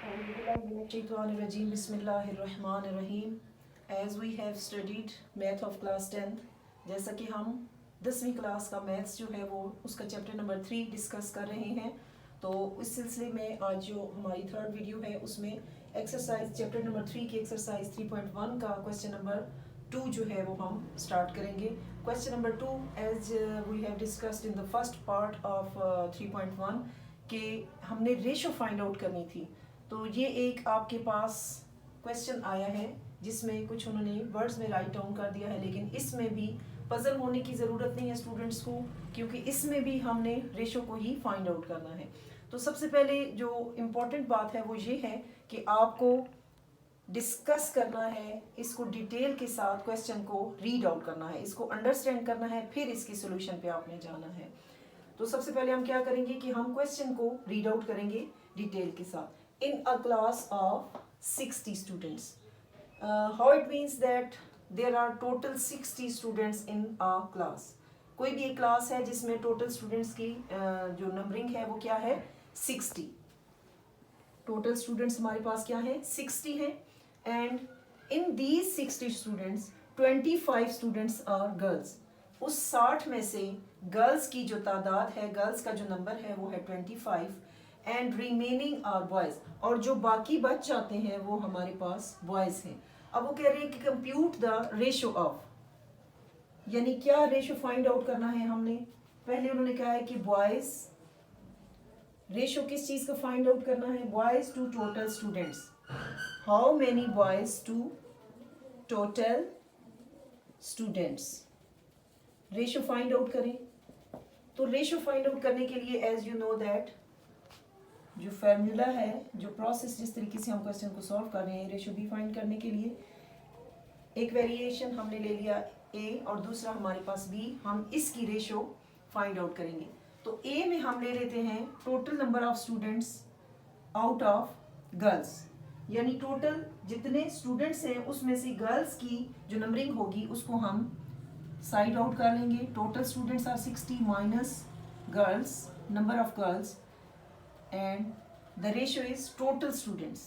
Bismillahirrahmanirrahim. As we have studied math of class 10th, जैसा कि हम 10वीं क्लास का मैथ्स जो है वो उसका चैप्टर नंबर 3 डिस्कस कर रहे हैं, तो इस सिलसिले में आज जो हमारी थर्ड वीडियो है उसमें एक्सरसाइज चैप्टर नंबर 3 की एक्सरसाइज 3.1 का क्वेश्चन नंबर 2 जो है वो हम स्टार्ट करेंगे. Question number 2 as we have discussed in the first part of 3.1 कि हमने रेशो फाइंड आउट करनी थी. तो ये एक आपके पास क्वेश्चन आया है जिसमें कुछ उन्होंने वर्ड्स में राइट डाउन कर दिया है, लेकिन इसमें भी पजल होने की ज़रूरत नहीं है स्टूडेंट्स को, क्योंकि इसमें भी हमने रेशो को ही फाइंड आउट करना है. तो सबसे पहले जो इम्पोर्टेंट बात है वो ये है कि आपको डिस्कस करना है, इसको डिटेल के साथ क्वेश्चन को रीड आउट करना है, इसको अंडरस्टैंड करना है, फिर इसकी सोल्यूशन पे आपने जाना है. तो सबसे पहले हम क्या करेंगे कि हम क्वेश्चन को रीड आउट करेंगे डिटेल के साथ. In a class of 60 students, how it means that there are total 60 students in a class. कोई भी एक क्लास है जिसमें टोटल स्टूडेंट्स की जो नंबरिंग है वो क्या है 60. टोटल स्टूडेंट्स हमारे पास क्या है 60 है. And in these 60 students 25 students are girls. उस 60 में से गर्ल्स की जो तादाद है, गर्ल्स का जो नंबर है वो है 25 एंड रिमेनिंग आर बॉयज. और जो बाकी बच जाते हैं वो हमारे पास बॉयज हैं. अब वो कह रहे हैं कि कंप्यूट द रेशो ऑफ, यानी क्या रेशो फाइंड आउट करना है हमने. पहले उन्होंने कहा है कि बॉयज रेशो किस चीज का फाइंड आउट करना है, boys to total students. How many boys to total students ratio find out करें. तो रेशो फाइंड आउट करने के लिए एज यू नो दैट जो फार्मूला है, जो प्रोसेस जिस तरीके से हम क्वेश्चन को सॉल्व कर रहे हैं रेशो बी फाइंड करने के लिए, एक वेरिएशन हमने ले लिया ए और दूसरा हमारे पास बी. हम इसकी रेशो फाइंड आउट करेंगे. तो ए में हम ले लेते हैं total number of students out of girls, यानी टोटल जितने स्टूडेंट्स हैं उसमें से गर्ल्स की जो नंबरिंग होगी उसको हम साइड आउट कर लेंगे. Total students are 60 minus girls, number of girls, and the ratio is total students.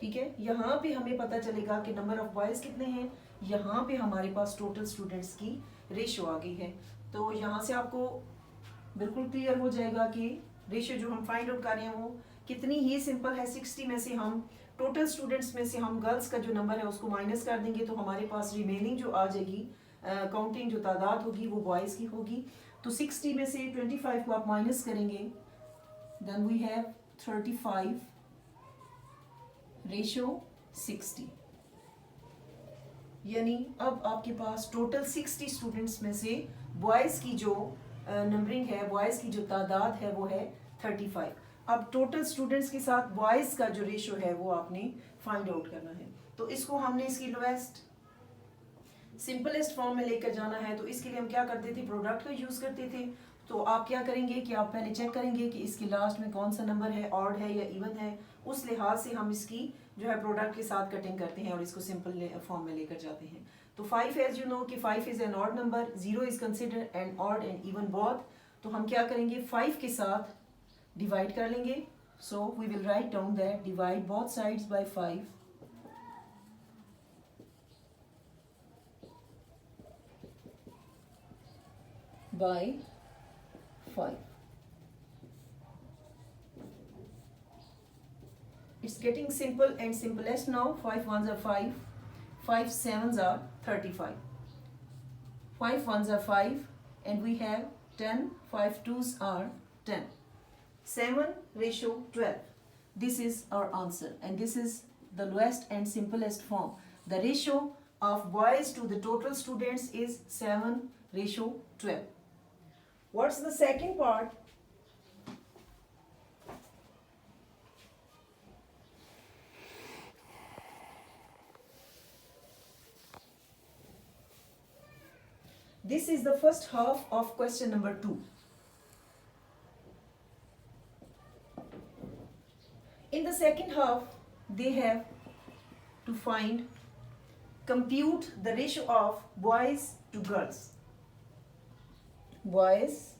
ठीक है, यहाँ पे हमें पता चलेगा कि नंबर ऑफ बॉयज कितने हैं. यहाँ पे हमारे पास टोटल स्टूडेंट्स की रेशियो आ गई है. तो यहाँ से आपको बिल्कुल क्लियर हो जाएगा कि रेशियो जो हम फाइंड आउट कर रहे हैं वो कितनी ही सिंपल है. 60 में से हम टोटल स्टूडेंट्स में से हम गर्ल्स का जो नंबर है उसको माइनस कर देंगे तो हमारे पास रिमेनिंग जो आ जाएगी काउंटिंग जो तादाद होगी वो बॉयज़ की होगी. तो 60 में से 25 को आप माइनस करेंगे, देन वी हैव 35 रेशो 60. यानी अब आपके पास टोटल 60 स्टूडेंट्स में से बॉयज़ की जो नंबरिंग है, बॉयज़ की जो तादाद है वो है 35. अब टोटल स्टूडेंट्स के साथ बॉयज़ का जो रेशो है वो आपने फाइंड आउट करना है. तो इसको हमने इसकी लोएस्ट सिंपलेस्ट फॉर्म में लेकर जाना है. तो इसके लिए हम क्या करते थे, प्रोडक्ट का यूज़ करते थे. तो आप क्या करेंगे कि आप पहले चेक करेंगे कि इसके लास्ट में कौन सा नंबर है, ऑड है या इवन है. उस लिहाज से हम इसकी जो है प्रोडक्ट के साथ कटिंग करते हैं और इसको सिंपल फॉर्म में लेकर जाते हैं. तो 5 एज यू नो कि 5 is an odd number, 0 is consider N odd and even both. तो हम क्या करेंगे 5 के साथ डिवाइड कर लेंगे. So we will write down that divide both sides by 5 by 5. It's getting simple and simplest now. 5 ones are 5, 5 sevens are 35, 5 ones are 5 and we have 10, 5 twos are 10, 7 ratio 12. This is our answer and this is the lowest and simplest form. The ratio of boys to the total students is 7 ratio 12. What's the second part? This is the first half of question number 2. In the second half, they have to compute the ratio of boys to girls. Boys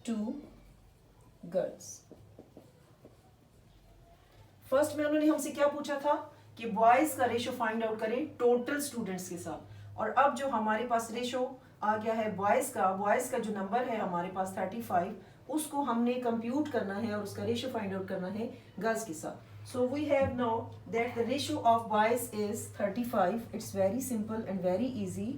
2 girls. First में उन्होंने हमसे क्या पूछा था कि boys का ratio find out करें total students के साथ, और अब जो हमारे पास रेशो आ गया है बॉयज का जो नंबर है हमारे पास 35, उसको हमने कंप्यूट करना है और उसका रेशो फाइंड आउट करना है गर्ल्स के साथ। So we have know that the ratio of boys is 35। It's very simple and very easy.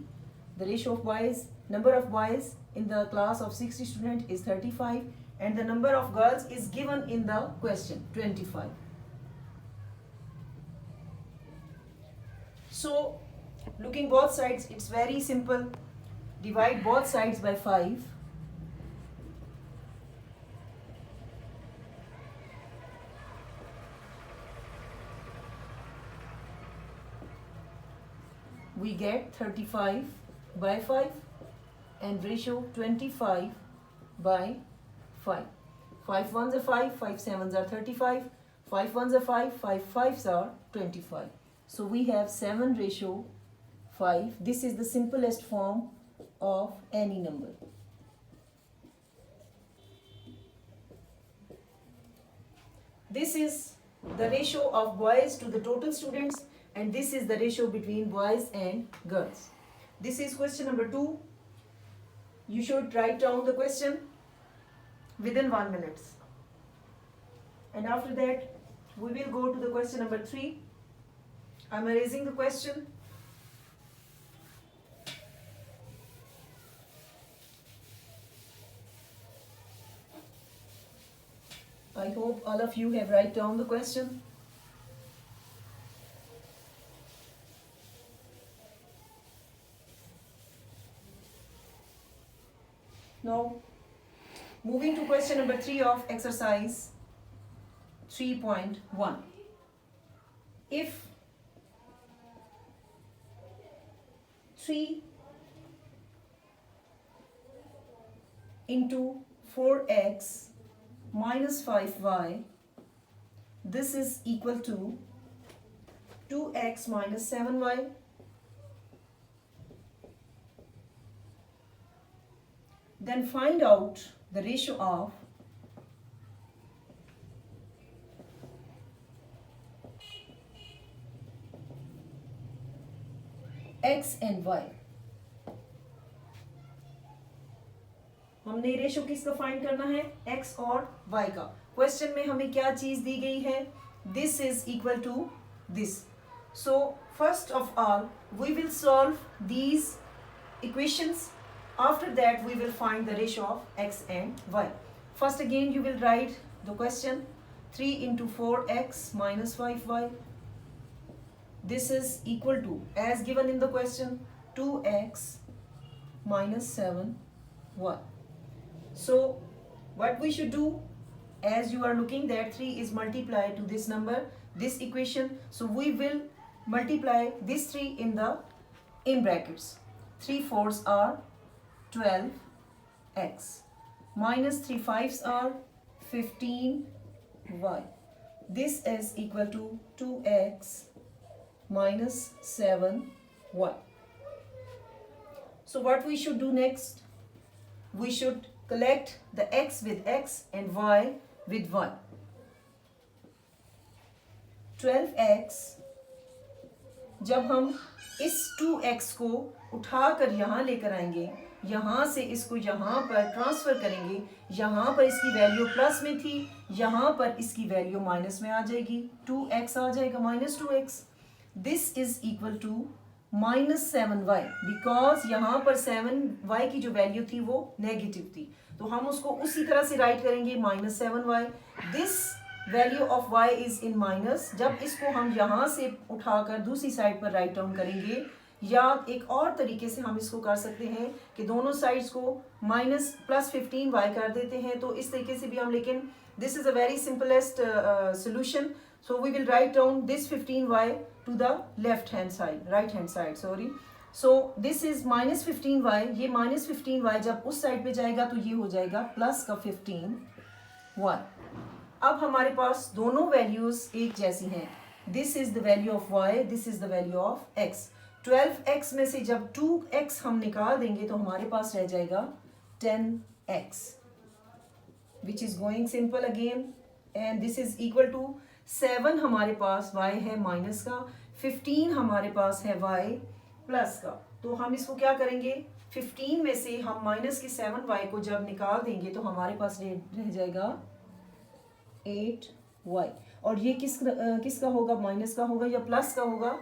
The ratio of boys, number of boys in the class of 60 student is 35 and the number of girls is given in the question 25. So looking both sides, it's very simple. Divide both sides by 5. We get 35 by 5 and ratio 25 by 5. 5 ones are 5, 5 sevens are 35, 5 ones are 5, 5 fives are 25. So we have 7 ratio 5. This is the simplest form of any number. This is the ratio of boys to the total students, and this is the ratio between boys and girls. This is question number 2. You should write down the question within 1 minute. And after that, we will go to the question number 3. I am erasing the question. I hope all of you have write down the question. Now, moving to question number 3 of exercise 3.1. If 3 into 4x minus 5y, this is equal to 2x minus 7y. Then find out the ratio of x and y. हमने ratio किसका find करना है? x और y का। Question में हमें क्या चीज दी गई है? This is equal to this. So first of all we will solve these equations. After that, we will find the ratio of x and y. First again, you will write the question 3 into 4x minus 5y. This is equal to, as given in the question, 2x minus 7y. So, what we should do, as you are looking that 3 is multiplied to this number, this equation. So, we will multiply this 3 in brackets. 3 fours are 12x minus 3 fives are 15y. This is equal to 2x minus 7y. So what we should do next? We should collect the x with x and y with y. 12x, जब हम इस 2x को उठाकर यहाँ लेकर आएंगे, यहाँ से इसको यहाँ पर ट्रांसफर करेंगे, यहाँ पर इसकी वैल्यू प्लस में थी, यहाँ पर इसकी वैल्यू माइनस में आ जाएगी, 2x आ जाएगा minus 2x. This is equal to minus 7y, because यहाँ पर 7y की जो वैल्यू थी वो नेगेटिव थी, तो हम उसको उसी तरह से राइट करेंगे minus 7y. This value of y is in minus. जब इसको हम यहाँ से उठाकर दूसरी साइड पर राइट डाउन करेंगे, या एक और तरीके से हम इसको कर सकते हैं कि दोनों साइड्स को माइनस प्लस 15y कर देते हैं, तो इस तरीके से भी हम, लेकिन this is a very simplest solution. So we will write down this 15y to the left hand side, right hand side, sorry. So this is minus 15y. ये माइनस 15y जब उस साइड पे जाएगा तो ये हो जाएगा प्लस का 15y. अब हमारे पास दोनों वैल्यूज एक जैसी हैं. This is the value of y, this is the value of x. 12x में से जब 2x हम निकाल देंगे तो हमारे पास रह जाएगा 10x. Which is going simple again, and this is equal to 7 हमारे पास y है माइनस का, 15 हमारे पास है y प्लस का। तो हम इसको क्या करेंगे, 15 में से हम माइनस के 7y को जब निकाल देंगे तो हमारे पास रह जाएगा 8y। और ये किसका होगा, माइनस का होगा या प्लस का होगा?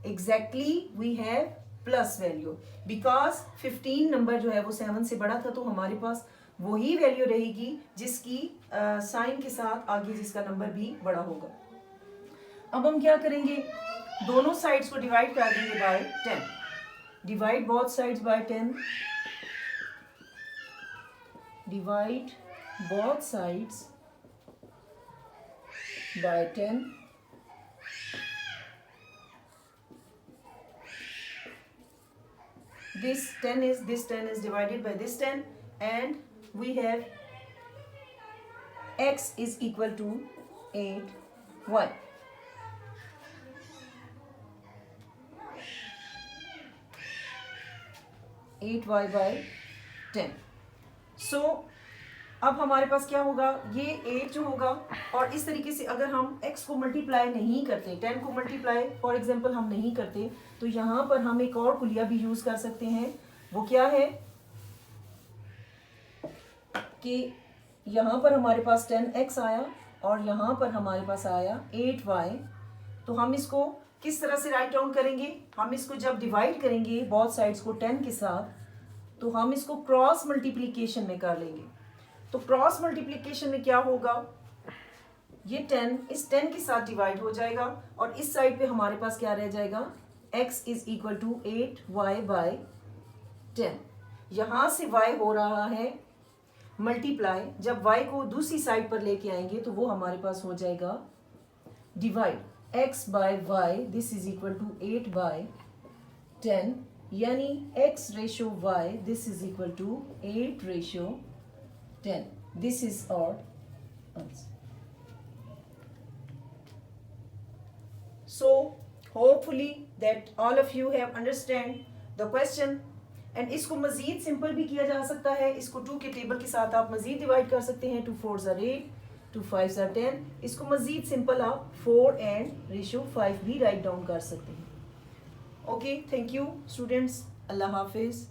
Exactly we have plus value, because 15 number जो है वो 7 से बड़ा था, तो हमारे पास वही वैल्यू रहेगी जिसकी साइन के साथ आगे जिसका नंबर भी बड़ा होगा। अब हम क्या करेंगे, दोनों साइड्स को डिवाइड कर देंगे by 10। Divide both sides by 10, divide both sides by 10, this 10 is divided by this 10, and we have x is equal to 8y. by 10. So अब हमारे पास क्या होगा, ये 8 जो होगा, और इस तरीके से अगर हम x को मल्टीप्लाई नहीं करते, 10 को मल्टीप्लाई फॉर एग्जांपल हम नहीं करते, तो यहाँ पर हम एक और कुलिया भी यूज कर सकते हैं। वो क्या है कि यहाँ पर हमारे पास 10x आया और यहाँ पर हमारे पास आया 8y। तो हम इसको किस तरह से राइट डाउन करेंगे, हम इसको जब डिवाइड करेंगे बोथ साइड्स को 10 के साथ, तो हम इसको क्रॉस मल्टीप्लीकेशन में कर लेंगे। तो क्रॉस मल्टीप्लिकेशन में क्या होगा, ये 10 इस 10 के साथ डिवाइड हो जाएगा और इस साइड पे हमारे पास क्या रह जाएगा, x is equal to 8y by 10। यहाँ से y हो रहा है मल्टीप्लाई, जब y को दूसरी साइड पर लेके आएंगे तो वो हमारे पास हो जाएगा divide, x by y this is equal to 8 by 10, यानी x ratio y this is equal to 8 ratio 10. This is our answer. So hopefully that all of you have understand the question, and इसको मजीद simple भी किया जा सकता है। इसको 2 के table के साथ आप मजीद डिवाइड कर सकते हैं। 2 4s are 8, 2 5s are 10। इसको मजीद सिंपल आप 4 एंड रेशो 5 भी राइट डाउन कर सकते हैं। Okay, thank you students, Allah Hafiz.